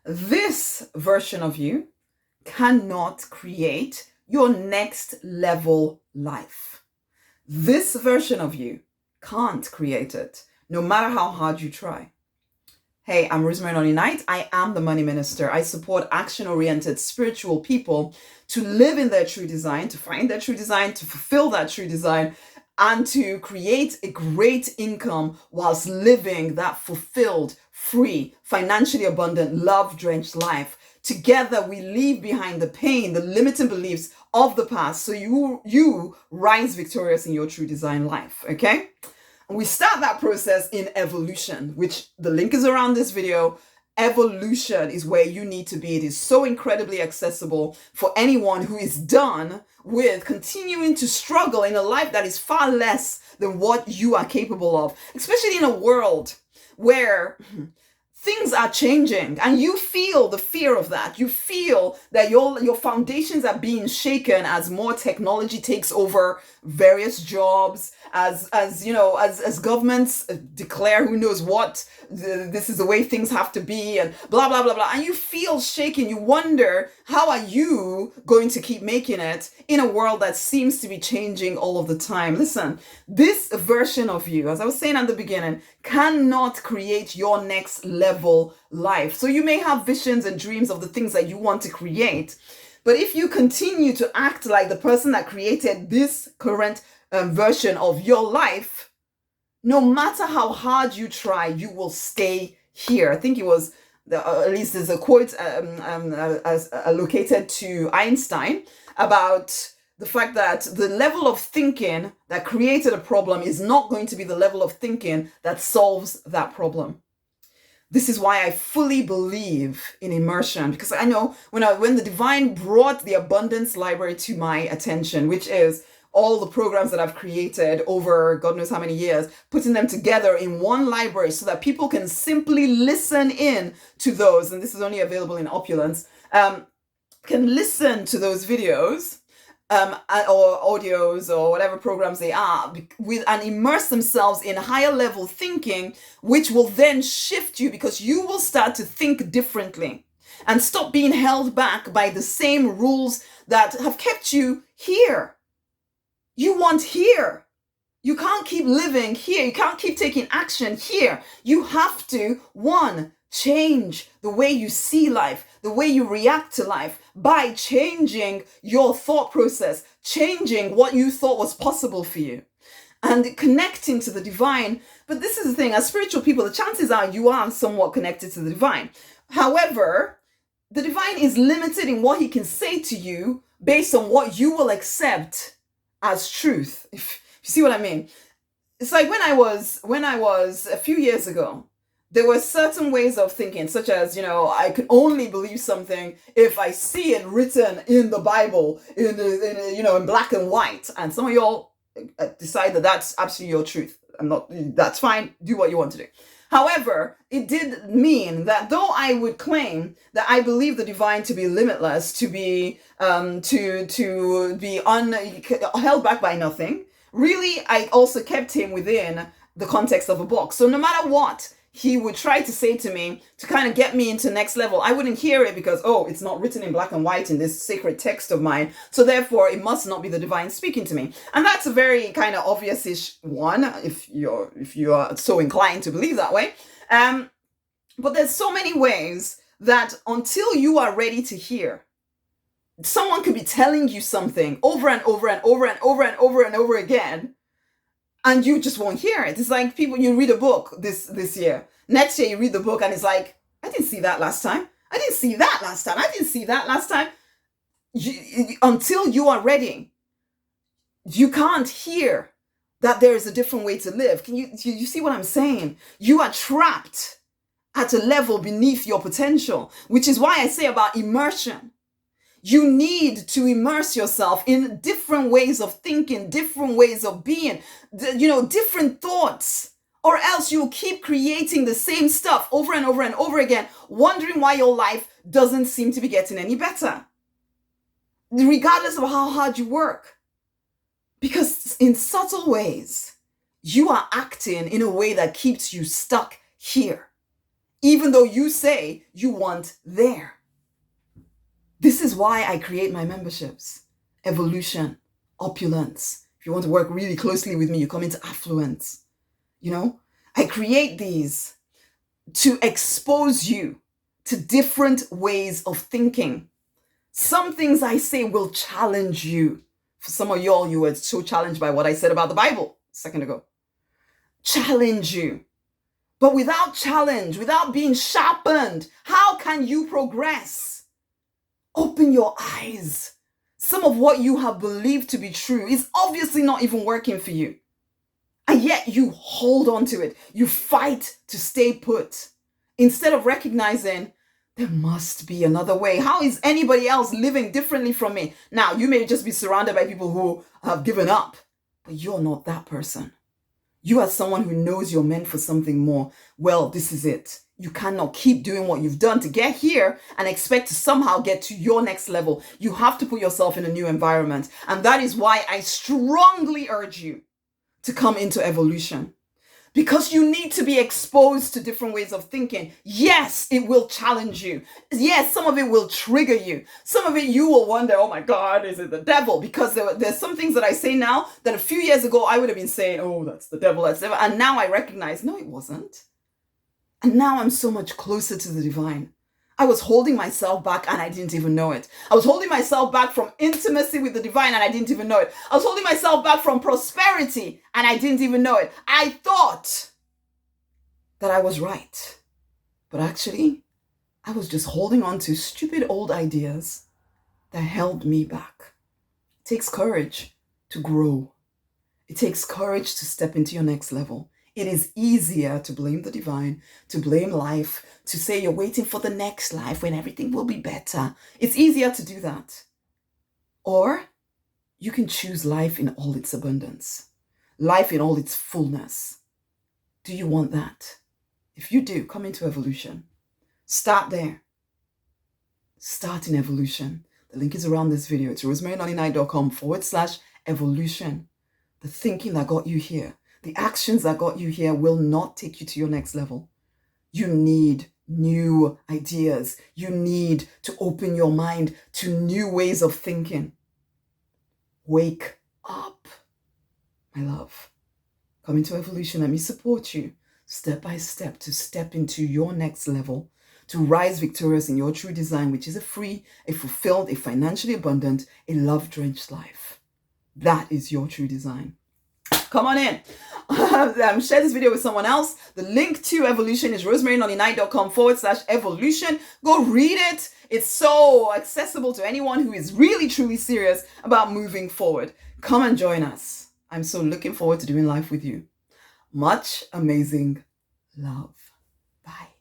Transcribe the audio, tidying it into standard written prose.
This version of you cannot create your next level life. This version of you can't create it, no matter how hard you try. Hey, I'm Rosemary Nonny Knight. I am the Money Minister. I support action-oriented spiritual people to live in their true design, to find their true design, to fulfill that true design, and to create a great income whilst living that fulfilled, free, financially abundant, love-drenched life. Together, we leave behind the pain, the limiting beliefs of the past, so you rise victorious in your true design life, okay? And we start that process in evolution, which the link is around this video. Evolution is where you need to be. It is so incredibly accessible for anyone who is done with continuing to struggle in a life that is far less than what you are capable of, especially in a world where things are changing and you feel the fear of that. You feel that your foundations are being shaken as more technology takes over various jobs, as governments declare who knows what, this is the way things have to be, and blah, blah, blah, blah. And you feel shaken. You wonder, how are you going to keep making it in a world that seems to be changing all of the time? Listen, this version of you, as I was saying at the beginning, cannot create your next level life. So you may have visions and dreams of the things that you want to create, but if you continue to act like the person that created this current version of your life, no matter how hard you try, you will stay here. I think it was, at least there's a quote allocated to Einstein about the fact that the level of thinking that created a problem is not going to be the level of thinking that solves that problem. This is why I fully believe in immersion, because I know when the divine brought the abundance library to my attention, which is all the programs that I've created over God knows how many years, putting them together in one library so that people can simply listen in to those, and this is only available in Opulence, can listen to those videos or audios or whatever programs they are and immerse themselves in higher level thinking, which will then shift you, because you will start to think differently and stop being held back by the same rules that have kept you here. You want here. You can't keep living here. You can't keep taking action here. You have to, one, change the way you see life, the way you react to life, by changing your thought process, changing what you thought was possible for you, and connecting to the divine. But this is the thing, as spiritual people, the chances are you are somewhat connected to the divine. However, the divine is limited in what he can say to you based on what you will accept as truth. If you see what I mean. It's like when I was a few years ago, there were certain ways of thinking, such as, I could only believe something if I see it written in the Bible, in black and white. And some of y'all decide that that's absolutely your truth. That's fine. Do what you want to do. However, it did mean that though I would claim that I believe the divine to be limitless, to be to be held back by nothing, really, I also kept him within the context of a box. So no matter what he would try to say to me to kind of get me into next level, I wouldn't hear it because, it's not written in black and white in this sacred text of mine, so therefore it must not be the divine speaking to me. And that's a very kind of obvious-ish one, if you are so inclined to believe that way. But there's so many ways that until you are ready to hear, someone could be telling you something over and over and over and over and over and over again, and you just won't hear it. It's like people, you read a book this year. Next year you read the book and it's like, I didn't see that last time. I didn't see that last time. I didn't see that last time. Until you are ready, you can't hear that there is a different way to live. Can you see what I'm saying? You are trapped at a level beneath your potential, which is why I say about immersion. You need to immerse yourself in different ways of thinking, different ways of being, different thoughts, or else you'll keep creating the same stuff over and over and over again, wondering why your life doesn't seem to be getting any better, regardless of how hard you work. Because in subtle ways, you are acting in a way that keeps you stuck here. even though you say you want there. This is why I create my memberships. Evolution, opulence. If you want to work really closely with me, you come into affluence. I create these to expose you to different ways of thinking. Some things I say will challenge you. For some of y'all, you were so challenged by what I said about the Bible a second ago. Challenge you. But without challenge, without being sharpened, how can you progress? Open your eyes. Some of what you have believed to be true is obviously not even working for you. And yet you hold on to it. You fight to stay put. Instead of recognizing, there must be another way. How is anybody else living differently from me? Now, you may just be surrounded by people who have given up, but you're not that person. You are someone who knows you're meant for something more. Well, this is it. You cannot keep doing what you've done to get here and expect to somehow get to your next level. You have to put yourself in a new environment. And that is why I strongly urge you to come into evolution. Because you need to be exposed to different ways of thinking. Yes, it will challenge you. Yes, some of it will trigger you. Some of it you will wonder, oh my God, is it the devil? Because there's some things that I say now that a few years ago I would have been saying, oh, that's the devil, that's the devil. And now I recognize, no, it wasn't. And now I'm so much closer to the divine. I was holding myself back and I didn't even know it. I was holding myself back from intimacy with the divine and I didn't even know it. I was holding myself back from prosperity and I didn't even know it. I thought that I was right. But actually, I was just holding on to stupid old ideas that held me back. It takes courage to grow. It takes courage to step into your next level. It is easier to blame the divine, to blame life, to say you're waiting for the next life when everything will be better. It's easier to do that. Or you can choose life in all its abundance, life in all its fullness. Do you want that? If you do, come into evolution. Start there. Start in evolution. The link is around this video. It's rosemarynonnyknight.com/evolution. The thinking that got you here, the actions that got you here will not take you to your next level. You need new ideas. You need to open your mind to new ways of thinking. Wake up, my love. Come into evolution. Let me support you step by step to step into your next level, to rise victorious in your true design, which is a free, a fulfilled, a financially abundant, a love-drenched life. That is your true design. Come on in. Share this video with someone else. The link to evolution is rosemarynonnyknight.com/evolution. Go read it. It's so accessible to anyone who is really, truly serious about moving forward. Come and join us. I'm so looking forward to doing life with you. Much amazing love. Bye.